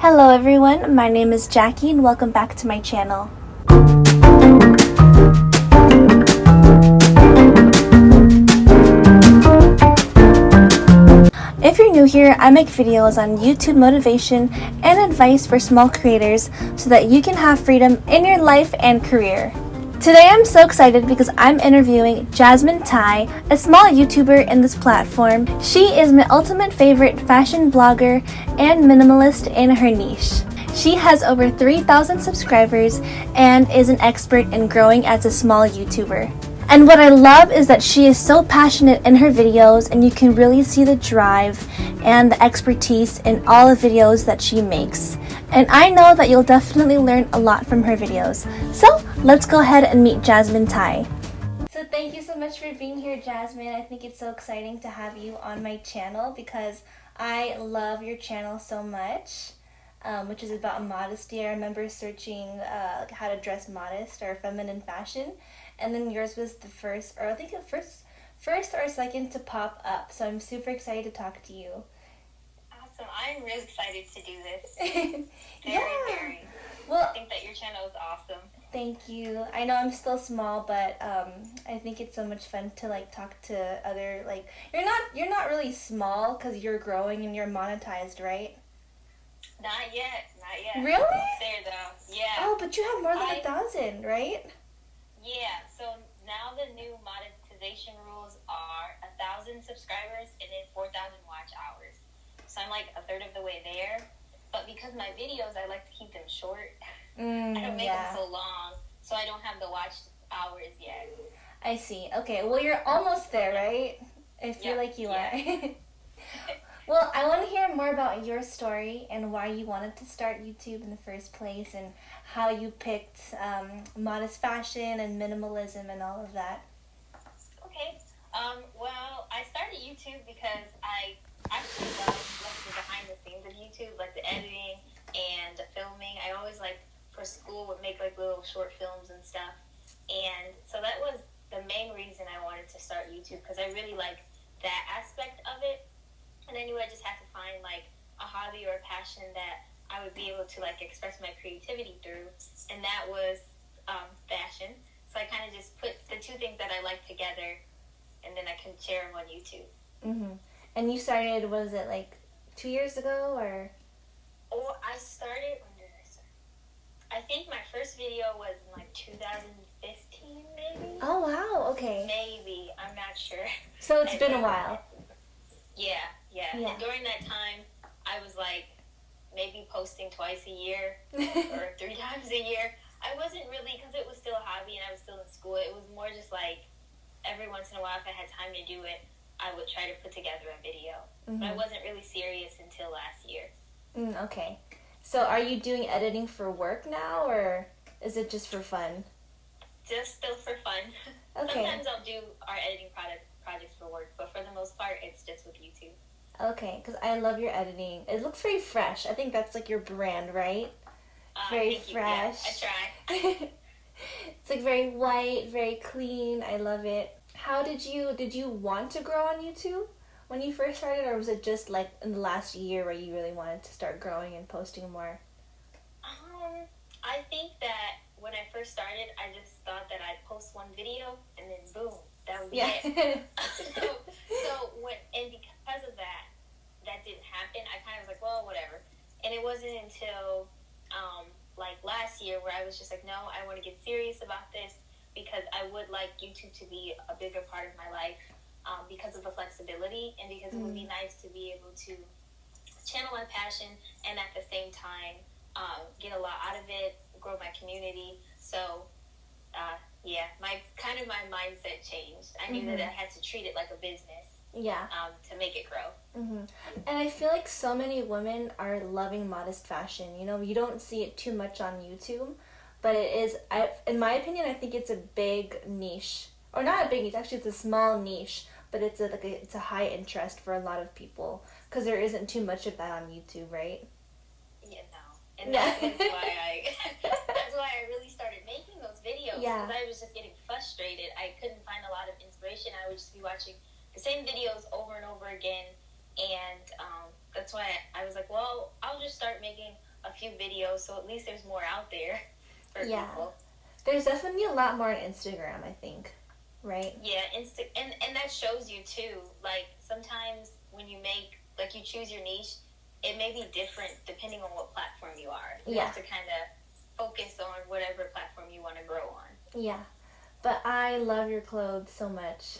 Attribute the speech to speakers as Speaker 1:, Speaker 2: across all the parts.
Speaker 1: Hello everyone, my name is Jackie and welcome back to my channel. If you're new here, I make videos on YouTube motivation and advice for small creators so that you can have freedom in your life and career. Today I'm so excited because I'm interviewing Jasmine Ty, a small YouTuber in this platform. She is my ultimate favorite fashion blogger and minimalist in her niche. She has over 3,000 subscribers and is an expert in growing as a small YouTuber. And what I love is that she is so passionate in her videos, and you can really see the drive and the expertise in all the videos that she makes. And I know that you'll definitely learn a lot from her videos. So let's go ahead and meet Jasmine Ty. So thank you so much for being here, Jasmine. I think it's so exciting to have you on my channel because I love your channel so much, which is about modesty. I remember searching how to dress modest or feminine fashion. And then yours was the first, or I think the first or second to pop up. So I'm super excited to talk to you.
Speaker 2: Awesome. I'm really excited to do this. Very.
Speaker 1: Well,
Speaker 2: I think that your channel is awesome.
Speaker 1: Thank you. I know I'm still small, but I think it's so much fun to talk to other, you're not really small because you're growing and you're monetized, right?
Speaker 2: Not yet.
Speaker 1: Really?
Speaker 2: Almost there though. Yeah.
Speaker 1: Oh, but you have more than 1,000, right?
Speaker 2: Yeah. So now the new monetization rules are 1,000 subscribers and then 4,000 watch hours. So I'm like a third of the way there. But because my videos, I like to keep them short. I don't make them so long, so I don't have the watch hours yet.
Speaker 1: I see. Okay, well, you're almost there, right? I feel like you are. Well, I want to hear more about your story and why you wanted to start YouTube in the first place and how you picked modest fashion and minimalism and all of that.
Speaker 2: Okay. Well, I started YouTube because I actually love the behind the scenes of YouTube, like the editing and the filming. I always for school would make little short films and stuff. And so that was the main reason I wanted to start YouTube, because I really like that aspect of it. And I knew I just had to find a hobby or a passion that I would be able to express my creativity through. And that was fashion. So I kind of just put the two things that I like together, and then I can share them on YouTube.
Speaker 1: Mm-hmm. And you started, was it 2 years ago or?
Speaker 2: Oh, I started, when did I start? I think my first video was in 2015 maybe?
Speaker 1: Oh wow, okay.
Speaker 2: Maybe, I'm not sure.
Speaker 1: So it's been a while.
Speaker 2: Yeah. And during that time, I was maybe posting twice a year or 3 times a year. I wasn't really, because it was still a hobby and I was still in school. It was more just every once in a while, if I had time to do it, I would try to put together a video. Mm-hmm. But I wasn't really serious until last year.
Speaker 1: Okay. So are you doing editing for work now, or is it just for fun?
Speaker 2: Just still for fun.
Speaker 1: Okay.
Speaker 2: Sometimes I'll do our editing projects for work, but for the most part, it's just with YouTube.
Speaker 1: Okay, because I love your editing. It looks very fresh. I think that's your brand, right? Very fresh.
Speaker 2: Yeah, I try.
Speaker 1: It's very white, very clean. I love it. How did you want to grow on YouTube when you first started, or was it just in the last year where you really wanted to start growing and posting more?
Speaker 2: I think that when I first started, I just thought that I'd post one video and then boom, that would be it. And because of that didn't happen. I kind of was well, whatever. And it wasn't until last year where I was just no, I want to get serious about this, because I would like YouTube to be a bigger part of my life, because of the flexibility, and because it would be nice to be able to channel my passion and at the same time get a lot out of it, grow my community. So my mindset changed. I knew that I had to treat it like a business.
Speaker 1: Yeah.
Speaker 2: To make it grow.
Speaker 1: Mm-hmm. And I feel so many women are loving modest fashion. You don't see it too much on YouTube, but it is, in my opinion, I think it's a big niche. Or not a big niche, actually it's a small niche, but it's a high interest for a lot of people, because there isn't too much of that on YouTube, right?
Speaker 2: Yeah, no. And that's why I really started making those videos, because I was just getting frustrated. I couldn't find a lot of inspiration. I would just be watching the same videos over and over again, and that's why I was well, I'll just start making few videos, so at least there's more out there for people.
Speaker 1: There's definitely a lot more on Instagram, I think, right?
Speaker 2: Yeah, and that shows you too. Like sometimes when you make, like you choose your niche, it may be different depending on what platform you are. You have to kind of focus on whatever platform you want to grow on.
Speaker 1: Yeah, but I love your clothes so much.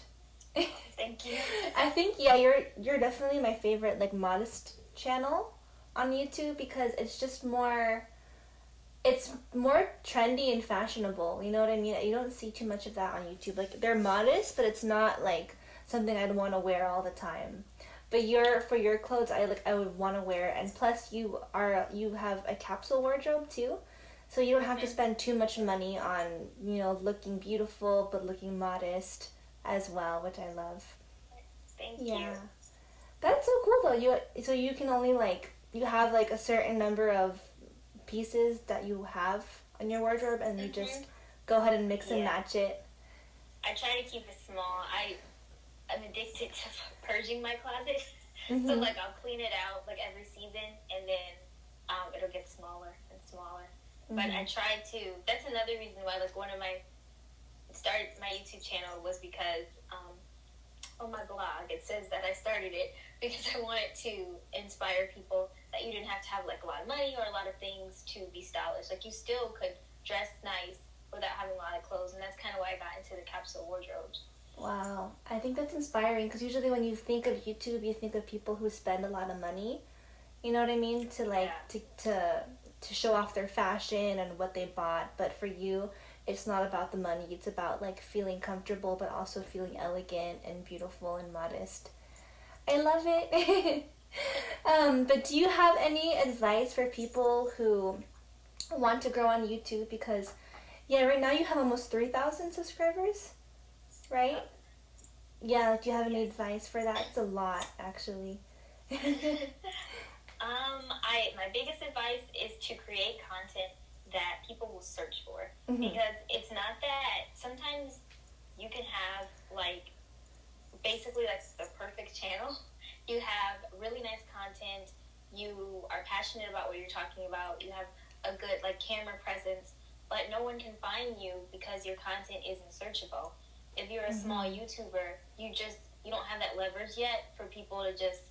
Speaker 2: Thank you.
Speaker 1: I think you're definitely my favorite like modest channel on YouTube because it's just more. It's more trendy and fashionable, you know what I mean? You don't see too much of that on YouTube. Like, they're modest, but it's not, like, something I'd want to wear all the time. But for your clothes, I would want to wear. And plus, you have a capsule wardrobe, too. So you don't have to spend too much money on, you know, looking beautiful, but looking modest as well, which I love.
Speaker 2: Thank you.
Speaker 1: That's so cool, though. So you can only, like, you have, like, a certain number of pieces that you have in your wardrobe and you just go ahead and mix and match it.
Speaker 2: I try to keep it small. I'm addicted to purging my closet. So like I'll clean it out like every season and then it'll get smaller and smaller. But I try to, that's another reason why like one of my YouTube channel was because on my blog it says that I started it because I wanted to inspire people that you didn't have to have like a lot of money or a lot of things to be stylish. Like you still could dress nice without having a lot of clothes, and that's kind of why I got into the capsule wardrobes.
Speaker 1: Wow, I think that's inspiring because usually when you think of YouTube, you think of people who spend a lot of money. You know what I mean? To like to show off their fashion and what they bought. But for you, it's not about the money. It's about like feeling comfortable, but also feeling elegant and beautiful and modest. I love it. But do you have any advice for people who want to grow on YouTube? Because, right now you have almost 3,000 subscribers, right? Yeah, do you have any advice for that? It's a lot, actually.
Speaker 2: My biggest advice is to create content that people will search for. Because it's not that, sometimes you can have, like, basically, like, the perfect channel. You have really nice content, you are passionate about what you're talking about, you have a good, like, camera presence, but no one can find you because your content isn't searchable. If you're a small YouTuber, you don't have that leverage yet for people to just,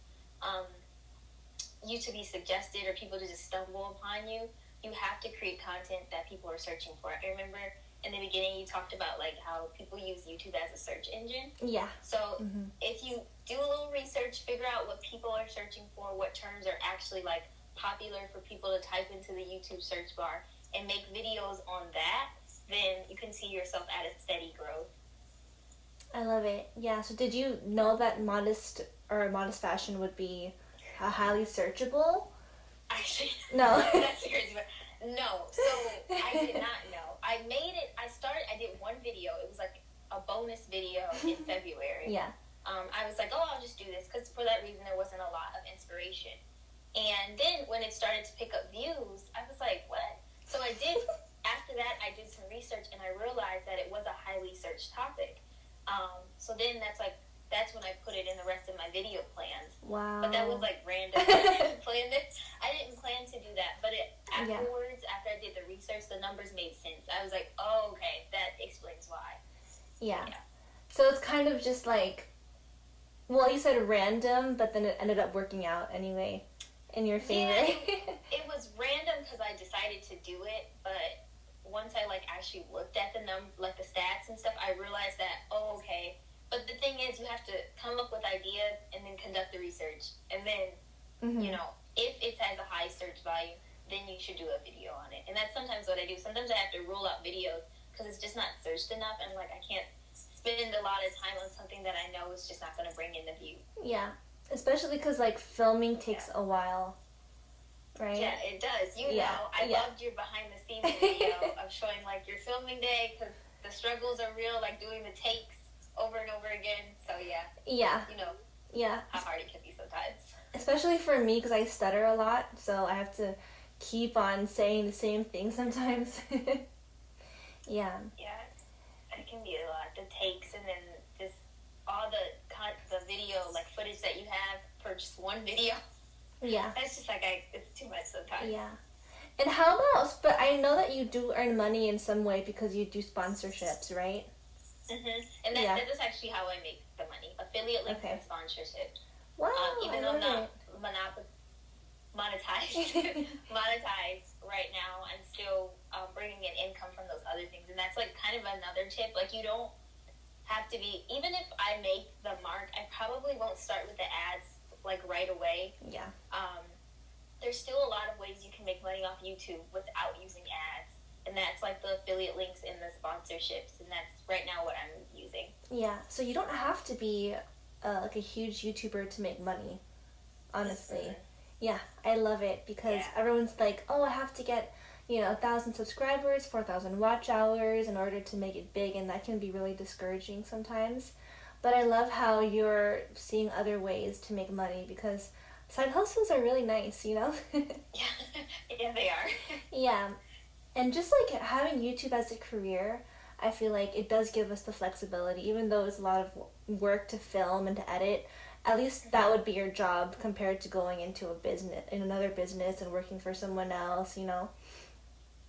Speaker 2: you to be suggested or people to just stumble upon you. You have to create content that people are searching for. I remember in the beginning you talked about like how people use YouTube as a search engine. Yeah. So if you do a little research, figure out what people are searching for, what terms are actually like popular for people to type into the YouTube search bar and make videos on that, then you can see yourself at a steady growth.
Speaker 1: I love it. Yeah, so did you know that modest fashion would be highly searchable?
Speaker 2: Actually,
Speaker 1: no.
Speaker 2: That's crazy. No, so I did not know. I did one video. It was like a bonus video in February.
Speaker 1: Yeah.
Speaker 2: I was like, I'll just do this because for that reason there wasn't a lot of inspiration. And then when it started to pick up views, I was like, what? So after that, I did some research and I realized that it was a highly searched topic. So then that's when I put it in the rest of my video plans.
Speaker 1: Wow.
Speaker 2: But that was like random. I didn't plan to do that. But afterwards, after I did the research, the numbers made sense. I was like, oh, okay, that explains why.
Speaker 1: Yeah. So it's kind of just like, well, you said random, but then it ended up working out anyway in your favor.
Speaker 2: Yeah, it was random because I decided to do it, but once I like actually looked at the the stats and stuff, I realized that, oh, okay. But the thing is, you have to come up with ideas and then conduct the research. And then, you know, if it has a high search value, then you should do a video on it. And that's sometimes what I do. Sometimes I have to rule out videos because it's just not searched enough. And, like, I can't spend a lot of time on something that I know is just not going to bring in the view. Yeah. Especially because, like, filming takes a while. Right? Yeah, it does. You know, I loved your behind-the-scenes video of showing, like, your filming day because the struggles are real, like, doing the takes over and over again. So, you know how hard it can be sometimes. Especially for me because I stutter a lot, so I have to keep on saying the same thing sometimes. Yeah, it can be a lot. The takes and then just all the video, like, footage that you have for just one video. Yeah. That's just, like, it's too much sometimes. Yeah.
Speaker 1: And how about, but I know that you do earn money in some way because you do sponsorships, right?
Speaker 2: And that is actually how I make the money. Affiliate links and sponsorships.
Speaker 1: Wow,
Speaker 2: even though I'm not monetized right now, I'm still bringing in income from those other things. And that's like kind of another tip. Like, you don't have to be, even if I make the mark, I probably won't start with the ads like right away.
Speaker 1: Yeah.
Speaker 2: There's still a lot of ways you can make money off YouTube without using ads. And that's like the affiliate links and the sponsorships. And that's right now what I'm using.
Speaker 1: Yeah. So you don't have to be like a huge YouTuber to make money, honestly. Yeah, I love it because everyone's like, oh, I have to get, 1,000 subscribers, 4,000 watch hours in order to make it big, and that can be really discouraging sometimes. But I love how you're seeing other ways to make money because side hustles are really nice,
Speaker 2: Yeah, they are.
Speaker 1: Yeah, and just like having YouTube as a career, I feel like it does give us the flexibility, even though it's a lot of work to film and to edit. At least that would be your job compared to going into another business and working for someone else,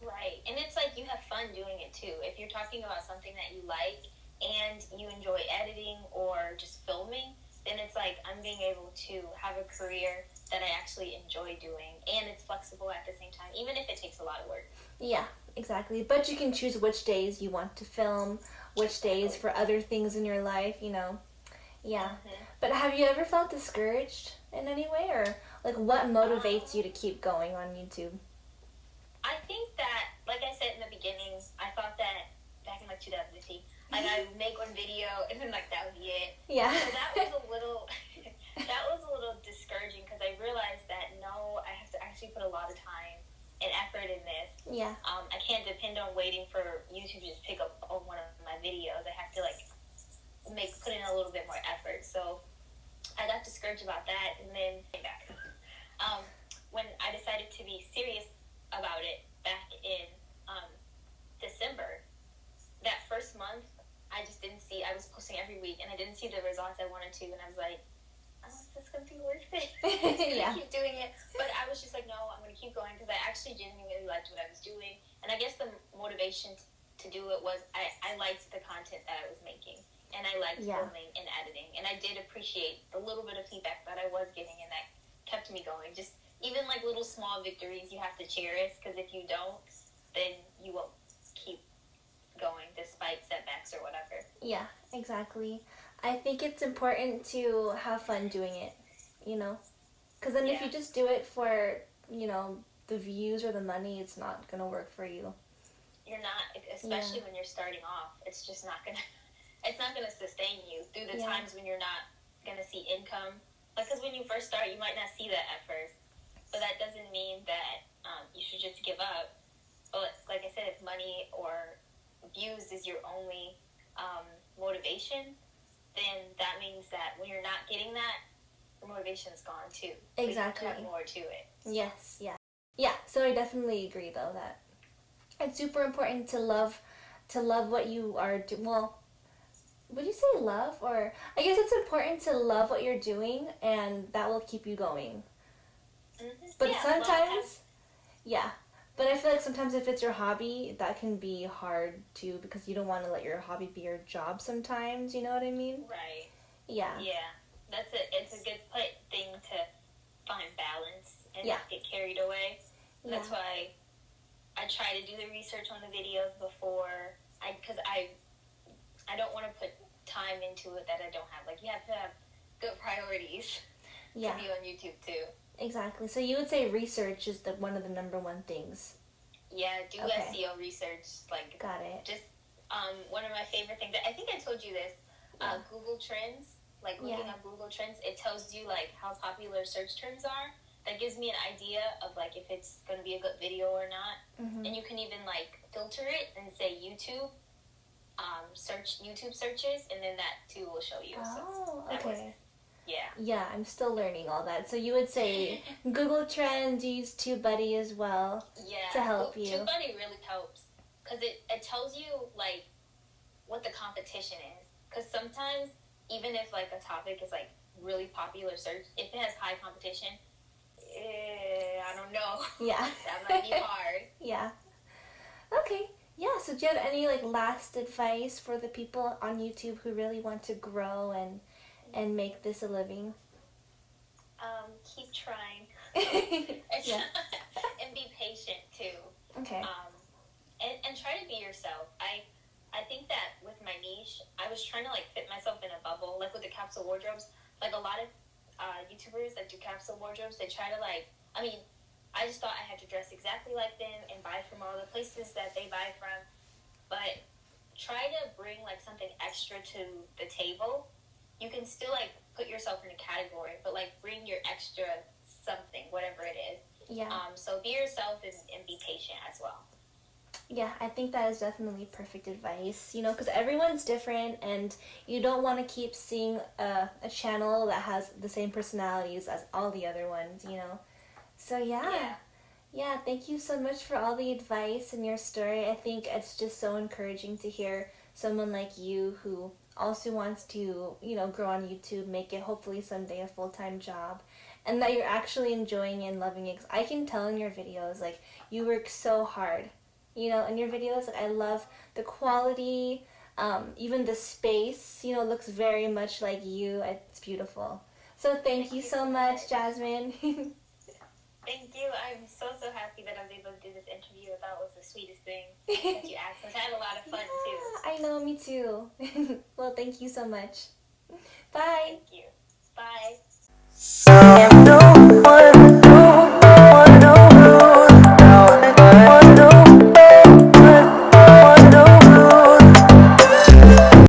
Speaker 2: Right. And it's like you have fun doing it too. If you're talking about something that you like and you enjoy editing or just filming, then it's like I'm being able to have a career that I actually enjoy doing, and it's flexible at the same time, even if it takes a lot of work.
Speaker 1: Yeah, exactly. But you can choose which days you want to film, which days for other things in your life, Yeah. But have you ever felt discouraged in any way, or like what motivates you to keep going on YouTube?
Speaker 2: I think that, like I said in the beginning, I thought that back in like 2015, like I would make one video and then like that would be it.
Speaker 1: Yeah.
Speaker 2: So that was a little discouraging because I realized that no, I have to actually put a lot of time and effort in this.
Speaker 1: Yeah.
Speaker 2: I can't depend on waiting for YouTube to just pick up on one of my videos. I have to like put in a little bit more effort. So I got discouraged about that, and then came back. When I decided to be serious about it back in December, that first month, I just didn't see. I was posting every week, and I didn't see the results I wanted to, and I was like, "Oh, is this gonna be worth it?"
Speaker 1: Yeah.
Speaker 2: Keep doing it, but I was just like, "No, I'm gonna keep going," because I actually genuinely liked what I was doing, and I guess the motivation to do it was I liked the content that I was making. And I liked filming and editing. And I did appreciate the little bit of feedback that I was getting, and that kept me going. Just even like little small victories you have to cherish, because if you don't, then you won't keep going despite setbacks or whatever.
Speaker 1: Yeah, exactly. I think it's important to have fun doing it, Because then if you just do it for, the views or the money, it's not going to work for you.
Speaker 2: You're not, especially when you're starting off. It's just not going to... It's not going to sustain you through the times when you're not going to see income. Like, because when you first start, you might not see that at first. But that doesn't mean that you should just give up. But like I said, if money or views is your only motivation, then that means that when you're not getting that, the motivation's gone too.
Speaker 1: Exactly.
Speaker 2: So you have more to it.
Speaker 1: Yes, yeah. Yeah, so I definitely agree, though, that it's super important to love what you are doing. Well, would you say love? Or I guess it's important to love what you're doing, and that will keep you going. But sometimes, but I feel like sometimes if it's your hobby, that can be hard too, because you don't want to let your hobby be your job sometimes, you know what I mean?
Speaker 2: Right.
Speaker 1: Yeah.
Speaker 2: Yeah. It's a good thing to find balance and not get carried away. Yeah. That's why I try to do the research on the videos before, because I don't want to put time into it that I don't have. Like, you have to have good priorities to be on YouTube too.
Speaker 1: Exactly. So you would say research is one of the number one things.
Speaker 2: Yeah, do SEO research. Like,
Speaker 1: got it.
Speaker 2: Just one of my favorite things. I think I told you this. Google Trends. Like, looking at Google Trends, it tells you like how popular search terms are. That gives me an idea of like if it's going to be a good video or not. Mm-hmm. And you can even like filter it and say YouTube. Search YouTube searches, and then that too will show you.
Speaker 1: Oh,
Speaker 2: so
Speaker 1: okay.
Speaker 2: Yeah,
Speaker 1: I'm still learning all that. So you would say Google Trends, you use TubeBuddy as well to help you.
Speaker 2: TubeBuddy really helps because it tells you like what the competition is. Because sometimes even if like a topic is like really popular search, if it has high competition, I don't know.
Speaker 1: Yeah.
Speaker 2: That might be hard.
Speaker 1: Yeah. Okay. Yeah, so do you have any like last advice for the people on YouTube who really want to grow and make this a living?
Speaker 2: Keep trying.
Speaker 1: Yeah.
Speaker 2: And be patient too.
Speaker 1: Okay.
Speaker 2: And try to be yourself. I think that with my niche, I was trying to like fit myself in a bubble, like with the capsule wardrobes. Like a lot of YouTubers that do capsule wardrobes, they try to like. I mean, I just thought I had to dress exactly like them and buy from all the places that they buy from. But try to bring like something extra to the table. You can still like put yourself in a category, but like bring your extra something, whatever it is.
Speaker 1: Yeah.
Speaker 2: So be yourself and be patient as well.
Speaker 1: Yeah, I think that is definitely perfect advice, you know, because everyone's different and you don't want to keep seeing a channel that has the same personalities as all the other ones, you know. So yeah, thank you so much for all the advice and your story. I think it's just so encouraging to hear someone like you who also wants to, you know, grow on YouTube, make it hopefully someday a full-time job, and that you're actually enjoying and loving it. 'Cause I can tell in your videos, like, you work so hard. You know, in your videos, like, I love the quality, even the space, you know, looks very much like you. It's beautiful. So thank you so much, Jasmine.
Speaker 2: Thank you. I'm so happy that I was able to do this interview. I thought it was the sweetest thing that you asked. I had a lot of fun too.
Speaker 1: I know, me too. Well, thank you so much. Bye.
Speaker 2: Thank you. Bye.
Speaker 3: I am no one.